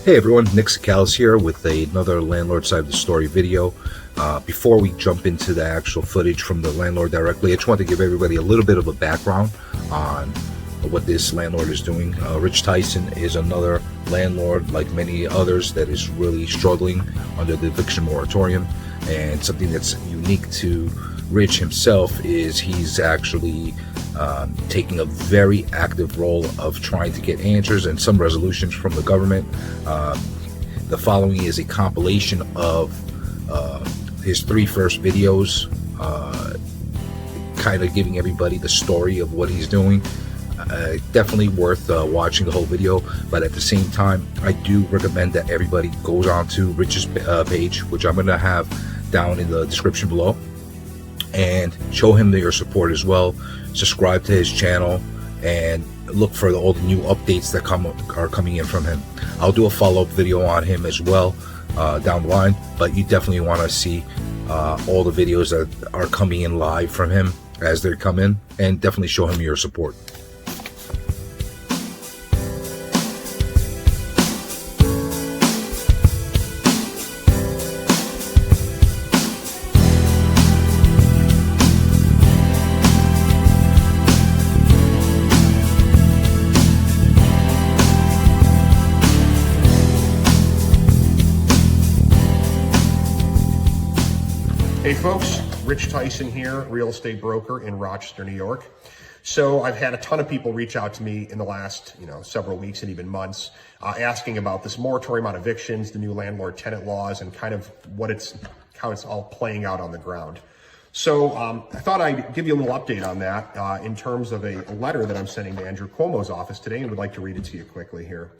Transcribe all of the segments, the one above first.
Hey everyone, Nick Sakalis here with another Landlord Side of the Story video. Before we jump into the actual footage from the landlord directly, I just want to give everybody a little bit of a background on what this landlord is doing. Rich Tyson is another landlord, like many others, that is really struggling under the eviction moratorium. And something that's unique to Rich himself is he's actually taking a very active role of trying to get answers and some resolutions from the government. The following is a compilation of his three first videos, kind of giving everybody the story of what he's doing. Definitely worth watching the whole video, but at the same time, I do recommend that everybody goes on to Rich's page, which I'm going to have down in the description below, and show him your support as well. Subscribe to his channel and look for all the new updates that are coming in from him. I'll do a follow-up video on him as well down the line, but you definitely want to see all the videos that are coming in live from him as they come in, and definitely show him your support. Hey folks, Rich Tyson here, real estate broker in Rochester, New York. So I've had a ton of people reach out to me in the last, several weeks and even months, asking about this moratorium on evictions, the new landlord-tenant laws, and kind of how it's all playing out on the ground. So I thought I'd give you a little update on that in terms of a letter that I'm sending to Andrew Cuomo's office today, and would like to read it to you quickly here.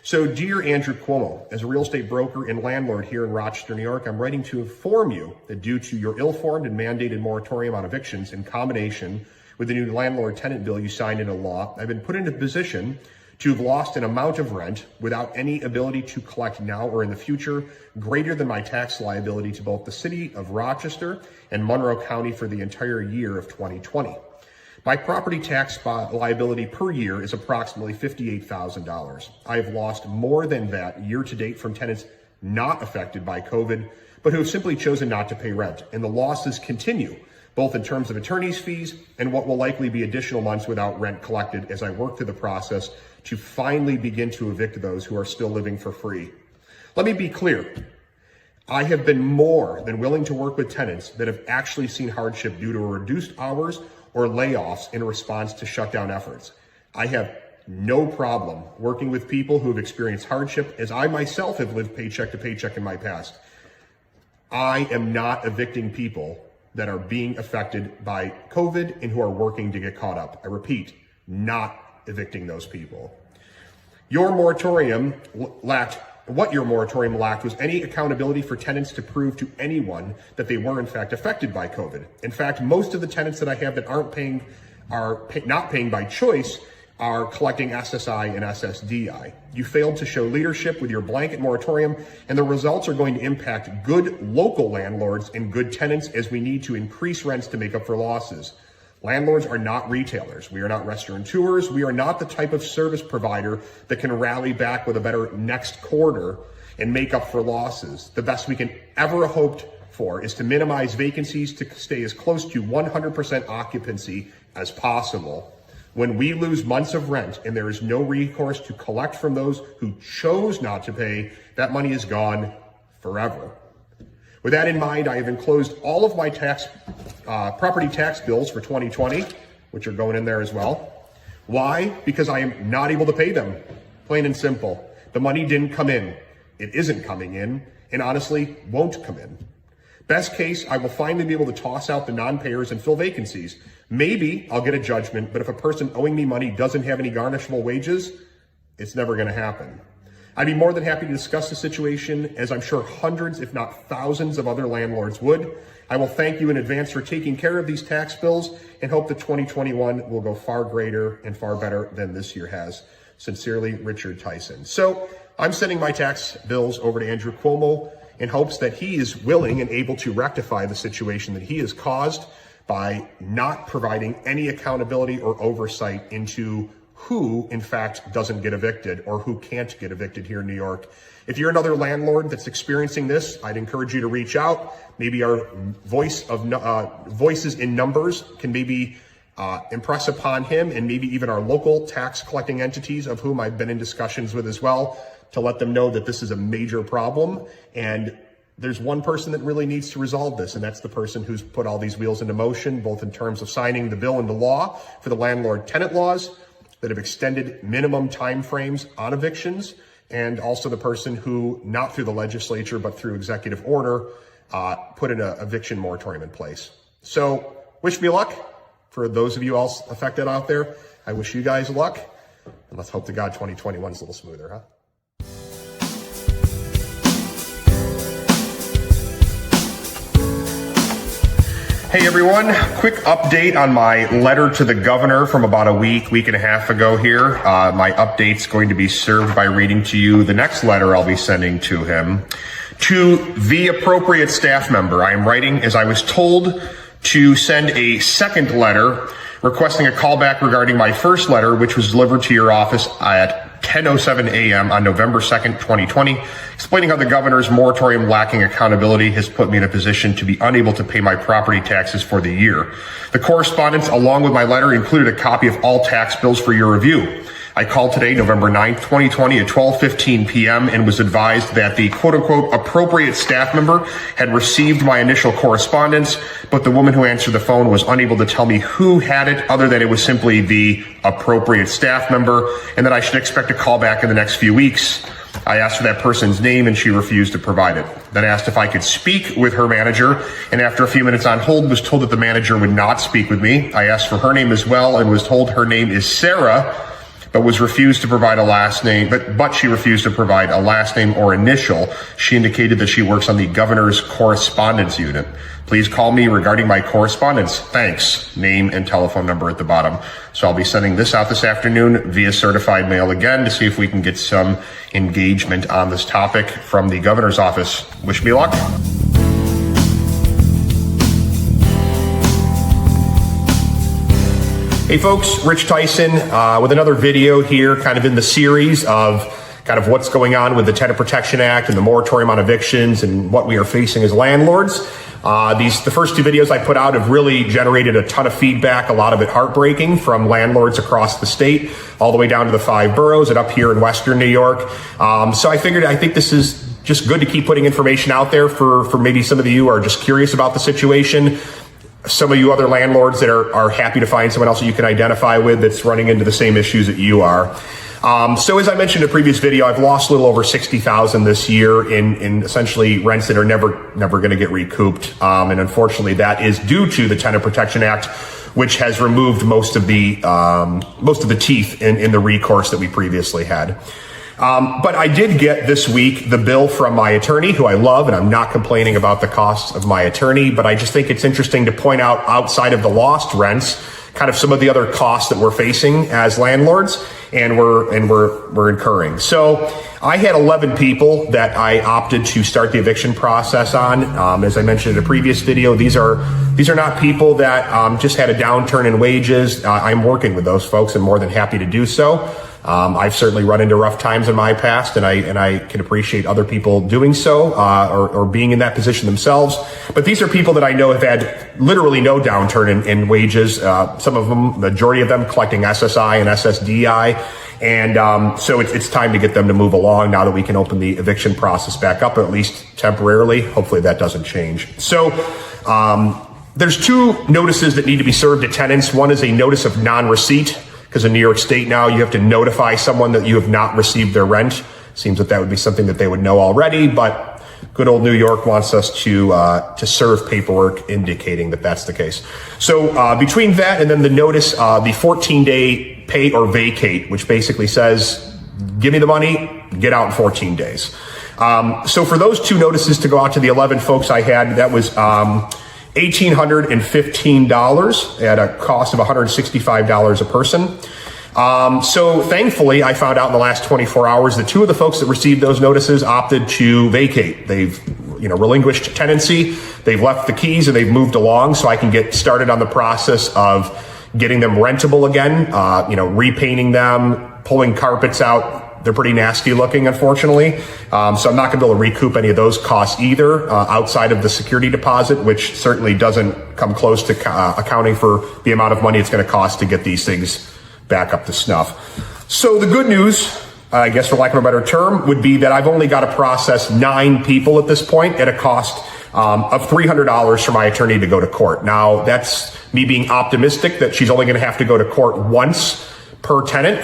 So, dear Andrew Cuomo, as a real estate broker and landlord here in Rochester, New York, I'm writing to inform you that due to your ill-formed and mandated moratorium on evictions in combination with the new landlord-tenant bill you signed into law, I've been put into a position to have lost an amount of rent without any ability to collect now or in the future greater than my tax liability to both the city of Rochester and Monroe County for the entire year of 2020. My property tax liability per year is approximately $58,000. I have lost more than that year to date from tenants not affected by COVID, but who have simply chosen not to pay rent. And the losses continue, both in terms of attorney's fees and what will likely be additional months without rent collected as I work through the process to finally begin to evict those who are still living for free. Let me be clear. I have been more than willing to work with tenants that have actually seen hardship due to reduced hours or layoffs in response to shutdown efforts. I have no problem working with people who have experienced hardship, as I myself have lived paycheck to paycheck in my past. I am not evicting people that are being affected by COVID and who are working to get caught up. I repeat, not evicting those people. Your moratorium lacked was any accountability for tenants to prove to anyone that they were in fact affected by COVID. In fact, most of the tenants that I have that are not paying by choice are collecting SSI and SSDI. You failed to show leadership with your blanket moratorium, and the results are going to impact good local landlords and good tenants as we need to increase rents to make up for losses. Landlords are not retailers. We are not restaurateurs. We are not the type of service provider that can rally back with a better next quarter and make up for losses. The best we can ever hoped for is to minimize vacancies to stay as close to 100% occupancy as possible. When we lose months of rent and there is no recourse to collect from those who chose not to pay, that money is gone forever. With that in mind, I have enclosed all of my property tax bills for 2020, which are going in there as well. Why? Because I am not able to pay them. Plain and simple. The money didn't come in. It isn't coming in, and honestly, won't come in. Best case, I will finally be able to toss out the non-payers and fill vacancies. Maybe I'll get a judgment, but if a person owing me money doesn't have any garnishable wages, it's never going to happen. I'd be more than happy to discuss the situation, as I'm sure hundreds, if not thousands, of other landlords would. I will thank you in advance for taking care of these tax bills and hope that 2021 will go far greater and far better than this year has. Sincerely, Richard Tyson. So I'm sending my tax bills over to Andrew Cuomo in hopes that he is willing and able to rectify the situation that he has caused by not providing any accountability or oversight into who, in fact, doesn't get evicted or who can't get evicted here in New York. If you're another landlord that's experiencing this, I'd encourage you to reach out. Maybe our voices in numbers can maybe impress upon him, and maybe even our local tax collecting entities, of whom I've been in discussions with as well, to let them know that this is a major problem. And there's one person that really needs to resolve this, and that's the person who's put all these wheels into motion, both in terms of signing the bill into law for the landlord-tenant laws that have extended minimum timeframes on evictions, and also the person who, not through the legislature, but through executive order, put an eviction moratorium in place. So wish me luck. For those of you all affected out there, I wish you guys luck. And let's hope to God 2021 is a little smoother, huh? Hey everyone, quick update on my letter to the governor from about a week and a half ago here. My update's going to be served by reading to you the next letter I'll be sending to him. To the appropriate staff member, I am writing as I was told to send a second letter requesting a callback regarding my first letter, which was delivered to your office at 10:07 a.m. on November 2nd, 2020, explaining how the governor's moratorium lacking accountability has put me in a position to be unable to pay my property taxes for the year. The correspondence, along with my letter, included a copy of all tax bills for your review. I called today, November 9th, 2020 at 12:15 p.m. and was advised that the quote-unquote appropriate staff member had received my initial correspondence, but the woman who answered the phone was unable to tell me who had it, other than it was simply the appropriate staff member, and that I should expect a call back in the next few weeks. I asked for that person's name and she refused to provide it. Then asked if I could speak with her manager, and after a few minutes on hold was told that the manager would not speak with me. I asked for her name as well and was told her name is Sarah, but was refused to provide a last name, but she refused to provide a last name or initial. She indicated that she works on the governor's correspondence unit. Please call me regarding my correspondence. Thanks. Name and telephone number at the bottom. So I'll be sending this out this afternoon via certified mail again to see if we can get some engagement on this topic from the governor's office. Wish me luck. Hey folks, Rich Tyson with another video here, kind of in the series of kind of what's going on with the Tenant Protection Act and the moratorium on evictions and what we are facing as landlords. The first two videos I put out have really generated a ton of feedback, a lot of it heartbreaking, from landlords across the state, all the way down to the 5 boroughs and up here in Western New York. So I think this is just good to keep putting information out there for maybe some of you who are just curious about the situation. Some of you other landlords that are happy to find someone else that you can identify with that's running into the same issues that you are. So as I mentioned in a previous video, I've lost a little over $60,000 this year in essentially rents that are never going to get recouped. And unfortunately, that is due to the Tenant Protection Act, which has removed most of the teeth in the recourse that we previously had. But I did get this week the bill from my attorney, who I love, and I'm not complaining about the costs of my attorney, but I just think it's interesting to point out, outside of the lost rents, kind of some of the other costs that we're facing as landlords and we're incurring. So I had 11 people that I opted to start the eviction process on. As I mentioned in a previous video, these are not people that just had a downturn in wages. I'm working with those folks and more than happy to do so. I've certainly run into rough times in my past, and I can appreciate other people doing so, or being in that position themselves. But these are people that I know have had literally no downturn in wages. Some of them, majority of them, collecting SSI and SSDI. And so it's time to get them to move along now that we can open the eviction process back up, at least temporarily. Hopefully that doesn't change. So there's two notices that need to be served to tenants. One is a notice of non-receipt, because in New York State now you have to notify someone that you have not received their rent. Seems that would be something that they would know already, but good old New York wants us to serve paperwork indicating that that's the case. So between that and then the notice, the 14-day pay or vacate, which basically says, give me the money, get out in 14 days. So for those two notices to go out to the 11 folks I had, that was $1,815 at a cost of $165 a person. So thankfully, I found out in the last 24 hours that two of the folks that received those notices opted to vacate. They've, relinquished tenancy. They've left the keys and they've moved along, so I can get started on the process of getting them rentable again, repainting them, pulling carpets out. They're pretty nasty looking, unfortunately. So I'm not going to be able to recoup any of those costs either, outside of the security deposit, which certainly doesn't come close to accounting for the amount of money it's going to cost to get these things back up to snuff. So the good news, I guess for lack of a better term, would be that I've only got to process 9 people at this point at a cost of $300 for my attorney to go to court. Now, that's me being optimistic that she's only going to have to go to court once per tenant.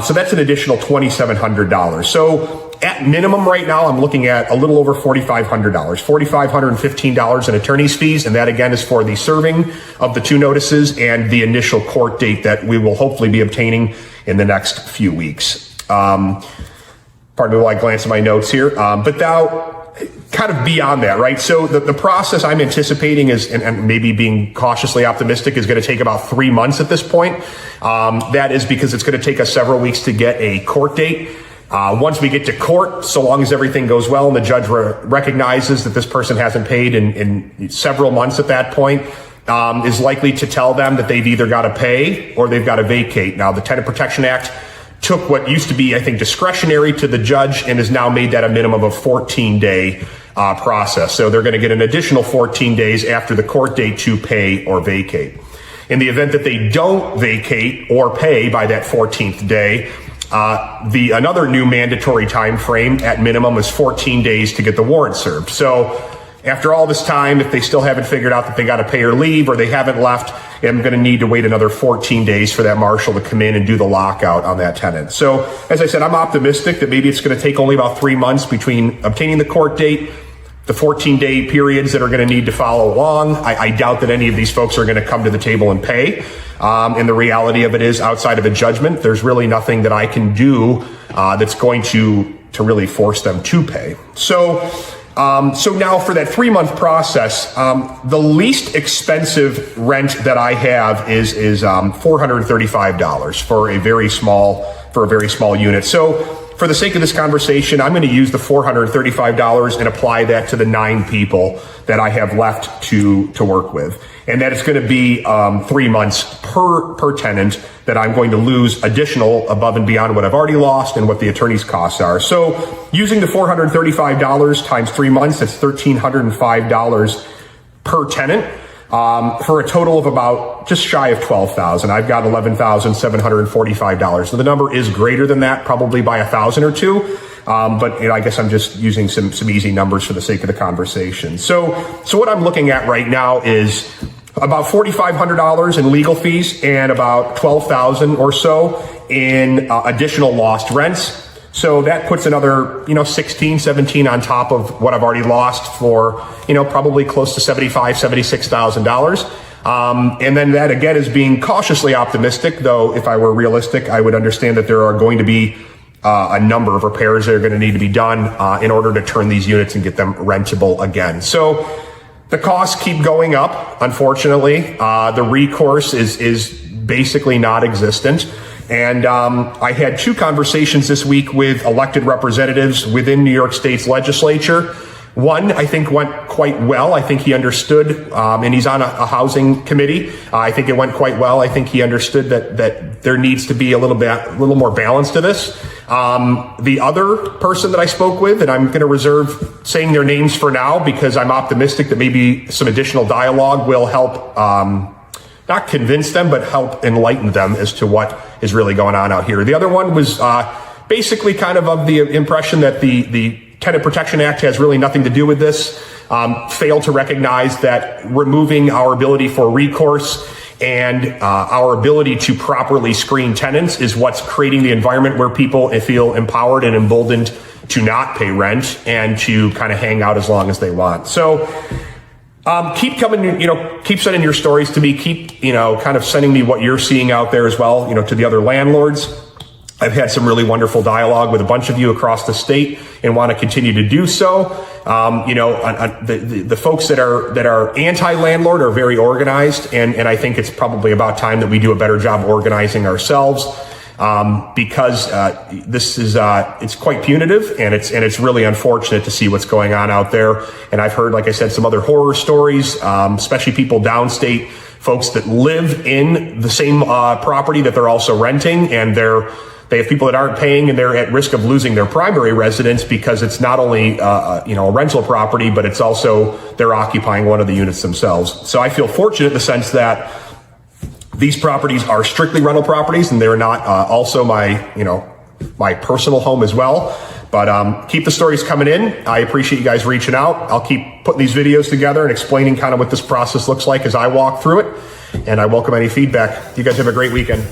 So that's an additional $2,700. So at minimum right now, I'm looking at a little over $4,500, $4,515 in attorney's fees. And that again is for the serving of the 2 notices and the initial court date that we will hopefully be obtaining in the next few weeks. Pardon me while I glance at my notes here. But now, kind of beyond that, right? So the process I'm anticipating is, and maybe being cautiously optimistic, is going to take about 3 months at this point. That is because it's going to take us several weeks to get a court date. Once we get to court, so long as everything goes well and the judge recognizes that this person hasn't paid in several months at that point, is likely to tell them that they've either got to pay or they've got to vacate. Now, the Tenant Protection Act took what used to be, I think, discretionary to the judge and has now made that a minimum of 14-day process. So they're going to get an additional 14 days after the court date to pay or vacate. In the event that they don't vacate or pay by that 14th day, another new mandatory time frame at minimum is 14 days to get the warrant served. So after all this time, if they still haven't figured out that they got to pay or leave, or they haven't left, I'm going to need to wait another 14 days for that marshal to come in and do the lockout on that tenant. So as I said, I'm optimistic that maybe it's going to take only about 3 months between obtaining the court date, the 14-day periods that are going to need to follow along. I doubt that any of these folks are going to come to the table and pay. And the reality of it is, outside of a judgment, there's really nothing that I can do that's going to really force them to pay. So now for that 3-month process, the least expensive rent that I have is $435 for a very small unit. So for the sake of this conversation, I'm going to use the $435 and apply that to the 9 people that I have left to work with. And that is going to be 3 months per tenant that I'm going to lose additional above and beyond what I've already lost and what the attorney's costs are. So using the $435 times 3 months, that's $1,305 per tenant. For a total of about just shy of $12,000. I've got $11,745. So the number is greater than that, probably by $1,000 or $2. But I guess I'm just using some easy numbers for the sake of the conversation. So what I'm looking at right now is about $4,500 in legal fees and about $12,000 or so in additional lost rents. So that puts another, 16, 17 on top of what I've already lost for, probably close to $76,000. And then that again is being cautiously optimistic, though if I were realistic, I would understand that there are going to be a number of repairs that are going to need to be done in order to turn these units and get them rentable again. So the costs keep going up, unfortunately. The recourse is basically non-existent. And I had 2 conversations this week with elected representatives within New York State's legislature. One, I think, went quite well. I think he understood, and he's on a housing committee. I think it went quite well. I think he understood that there needs to be a little more balance to this. The other person that I spoke with, and I'm going to reserve saying their names for now because I'm optimistic that maybe some additional dialogue will help not convince them, but help enlighten them as to what is really going on out here. The other one was basically kind of the impression that the Tenant Protection Act has really nothing to do with this, failed to recognize that removing our ability for recourse and our ability to properly screen tenants is what's creating the environment where people feel empowered and emboldened to not pay rent and to kind of hang out as long as they want. So keep coming, keep sending your stories to me. Keep, kind of sending me what you're seeing out there as well, to the other landlords. I've had some really wonderful dialogue with a bunch of you across the state and want to continue to do so. The folks that are anti-landlord are very organized, and I think it's probably about time that we do a better job organizing ourselves. Because this is it's quite punitive, and it's really unfortunate to see what's going on out there. And I've heard, like I said, some other horror stories, especially people downstate folks that live in the same property that they're also renting, and they have people that aren't paying, and they're at risk of losing their primary residence because it's not only a rental property, but it's also they're occupying one of the units themselves. So I feel fortunate in the sense that these properties are strictly rental properties, and they're not also my personal home as well. But keep the stories coming in. I appreciate you guys reaching out. I'll keep putting these videos together and explaining kind of what this process looks like as I walk through it. And I welcome any feedback. You guys have a great weekend.